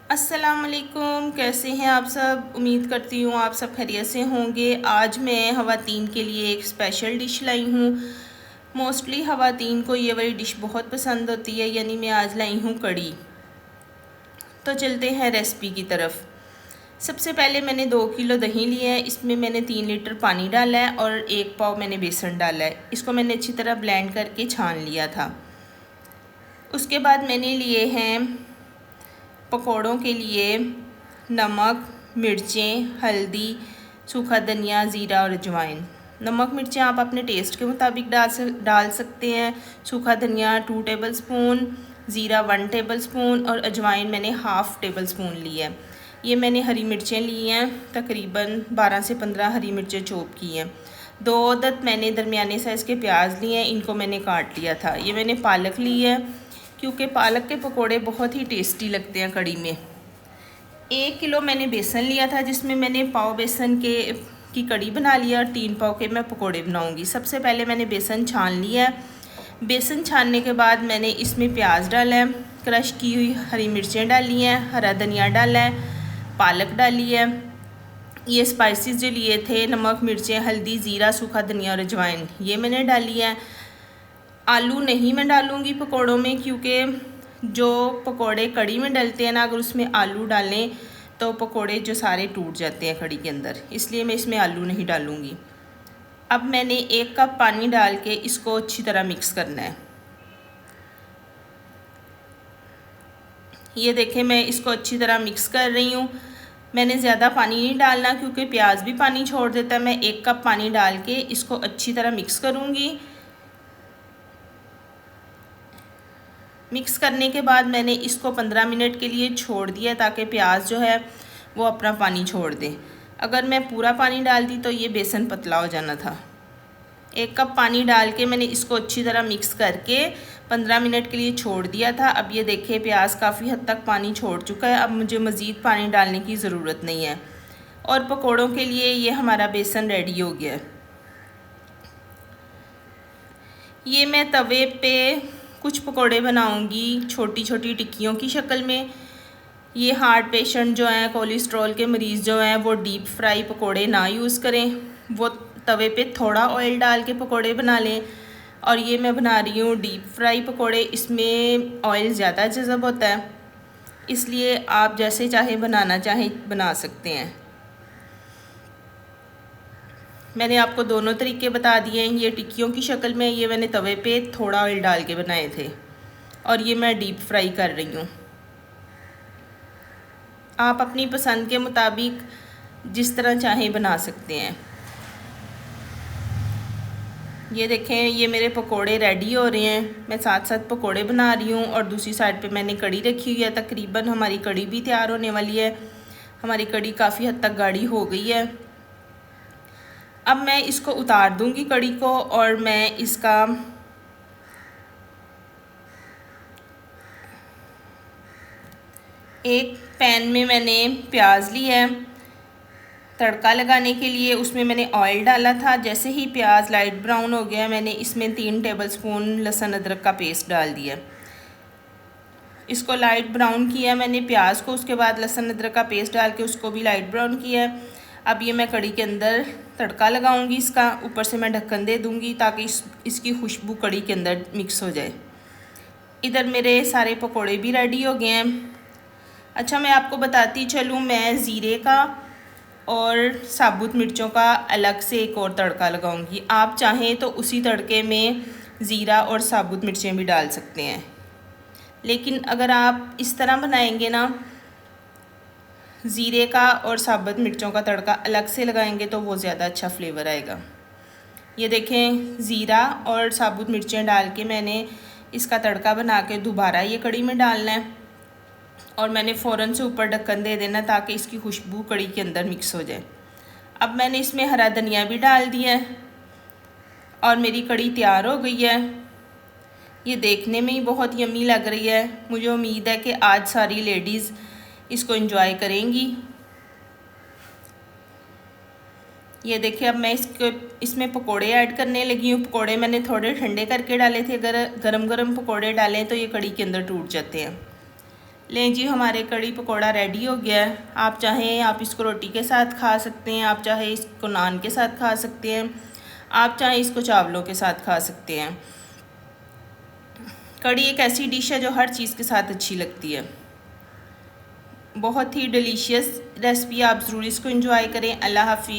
अस्सलाम वालेकुम। कैसे हैं आप सब? उम्मीद करती हूँ आप सब खैरियत से होंगे। आज मैं ख़वातीन के लिए एक स्पेशल डिश लाई हूँ। मोस्टली ख़वातीन को ये वाली डिश बहुत पसंद होती है, यानी मैं आज लाई हूँ कड़ी। तो चलते हैं रेसिपी की तरफ। सबसे पहले मैंने 2 किलो दही लिया है। इसमें मैंने 3 लीटर पानी डाला है और 1 पाव मैंने बेसन डाला है। इसको मैंने अच्छी तरह ब्लेंड करके छान लिया था। उसके बाद मैंने लिए हैं पकौड़ों के लिए नमक, मिर्चें, हल्दी, सूखा धनिया, ज़ीरा और अजवाइन। नमक मिर्चें आप अपने टेस्ट के मुताबिक डाल सकते हैं। सूखा धनिया 2 टेबल स्पून, ज़ीरा 1 टेबल स्पून और अजवाइन मैंने हाफ़ टेबल स्पून ली है। ये मैंने हरी मिर्चें ली हैं, तकरीबन 12 से 15 हरी मिर्चें चॉप की हैं। 2 अदद मैंने दरमियाने साइज़ के प्याज लिए हैं, इनको मैंने काट लिया था। ये मैंने पालक ली है, क्योंकि पालक के पकोड़े बहुत ही टेस्टी लगते हैं कड़ी में। 1 किलो मैंने बेसन लिया था, जिसमें मैंने पाव बेसन की कड़ी बना लिया और 3 पाव के मैं पकोड़े बनाऊंगी। सबसे पहले मैंने बेसन छान लिया है। बेसन छानने के बाद मैंने इसमें प्याज डाला है, क्रश की हुई हरी मिर्चें डाली हैं, हरा धनिया डाला है, पालक डाली है। ये स्पाइसेस जो लिए थे, नमक, मिर्चें, हल्दी, ज़ीरा, सूखा धनिया और अजवाइन, ये मैंने डाली है। आलू नहीं मैं डालूँगी पकोड़ों में, क्योंकि जो पकोड़े कड़ी में डलते हैं ना, अगर उसमें आलू डालें तो पकोड़े जो सारे टूट जाते हैं कड़ी के अंदर, इसलिए मैं इसमें आलू नहीं डालूँगी। अब मैंने 1 कप पानी डाल के इसको अच्छी तरह मिक्स करना है। ये देखें, मैं इसको अच्छी तरह मिक्स कर रही हूँ। मैंने ज़्यादा पानी नहीं डालना, क्योंकि प्याज भी पानी छोड़ देता है। मैं 1 कप पानी डाल के इसको अच्छी तरह मिक्स करूँगी। मिक्स करने के बाद मैंने इसको 15 मिनट के लिए छोड़ दिया, ताकि प्याज जो है वो अपना पानी छोड़ दे। अगर मैं पूरा पानी डालती तो ये बेसन पतला हो जाना था। 1 कप पानी डाल के मैंने इसको अच्छी तरह मिक्स करके 15 मिनट के लिए छोड़ दिया था। अब ये देखिए, प्याज काफ़ी हद तक पानी छोड़ चुका है। अब मुझे मज़ीद पानी डालने की ज़रूरत नहीं है और पकोड़ों के लिए ये हमारा बेसन रेडी हो गया है। ये मैं तवे पे कुछ पकोड़े बनाऊंगी, छोटी छोटी टिक्कियों की शक्ल में। ये हार्ट पेशेंट जो हैं, कोलेस्ट्रॉल के मरीज़ जो हैं, वो डीप फ्राई पकोड़े ना यूज़ करें, वो तवे पे थोड़ा ऑयल डाल के पकोड़े बना लें। और ये मैं बना रही हूँ डीप फ्राई पकोड़े। इसमें ऑयल ज़्यादा जज़ब होता है, इसलिए आप जैसे चाहें बनाना चाहें बना सकते हैं। मैंने आपको दोनों तरीके बता दिए हैं। ये टिक्कियों की शक्ल में, ये मैंने तवे पे थोड़ा ऑयल डाल के बनाए थे और ये मैं डीप फ्राई कर रही हूँ। आप अपनी पसंद के मुताबिक जिस तरह चाहें बना सकते हैं। ये देखें, ये मेरे पकोड़े रेडी हो रहे हैं। मैं साथ साथ पकोड़े बना रही हूँ और दूसरी साइड पे मैंने कड़ी रखी हुई है। तकरीबन हमारी कड़ी भी तैयार होने वाली है। हमारी कड़ी काफ़ी हद तक गाढ़ी हो गई है। अब मैं इसको उतार दूंगी कड़ी को, और मैं इसका एक पैन में मैंने प्याज लिया है तड़का लगाने के लिए। उसमें मैंने ऑयल डाला था। जैसे ही प्याज लाइट ब्राउन हो गया, मैंने इसमें 3 टेबल स्पून लहसुन अदरक का पेस्ट डाल दिया। इसको लाइट ब्राउन किया मैंने प्याज को, उसके बाद लहसुन अदरक का पेस्ट डाल के उसको भी लाइट ब्राउन किया। अब ये मैं कड़ी के अंदर तड़का लगाऊंगी इसका। ऊपर से मैं ढक्कन दे दूंगी ताकि इसकी खुशबू कड़ी के अंदर मिक्स हो जाए। इधर मेरे सारे पकोड़े भी रेडी हो गए हैं। अच्छा, मैं आपको बताती चलूँ, मैं ज़ीरे का और साबुत मिर्चों का अलग से एक और तड़का लगाऊंगी। आप चाहें तो उसी तड़के में ज़ीरा और साबुत मिर्चें भी डाल सकते हैं, लेकिन अगर आप इस तरह बनाएंगे ना, ज़ीरे का और साबुत मिर्चों का तड़का अलग से लगाएंगे, तो वो ज़्यादा अच्छा फ्लेवर आएगा। ये देखें, ज़ीरा और साबुत मिर्चें डाल के मैंने इसका तड़का बना के दोबारा ये कड़ी में डालना है और मैंने फ़ौरन से ऊपर ढक्कन दे देना ताकि इसकी खुशबू कड़ी के अंदर मिक्स हो जाए। अब मैंने इसमें हरा धनिया भी डाल दिया है और मेरी कड़ी तैयार हो गई है। ये देखने में ही बहुत यम्मी लग रही है। मुझे उम्मीद है कि आज सारी लेडीज़ इसको एंजॉय करेंगी। ये देखिए, अब मैं इसमें पकोड़े ऐड करने लगी हूँ। पकोड़े मैंने थोड़े ठंडे करके डाले थे। अगर गरम गरम पकोड़े डालें तो ये कड़ी के अंदर टूट जाते हैं। लें जी, हमारे कड़ी पकोड़ा रेडी हो गया है। आप चाहें आप इसको रोटी के साथ खा सकते हैं, आप चाहे इसको नान के साथ खा सकते हैं, आप चाहें इसको चावलों के साथ खा सकते हैं। कड़ी एक ऐसी डिश है जो हर चीज़ के साथ अच्छी लगती है। बहुत ही डिलीशियस रेसिपी, आप ज़रूर इसको एंजॉय करें। अल्लाह हाफिज़।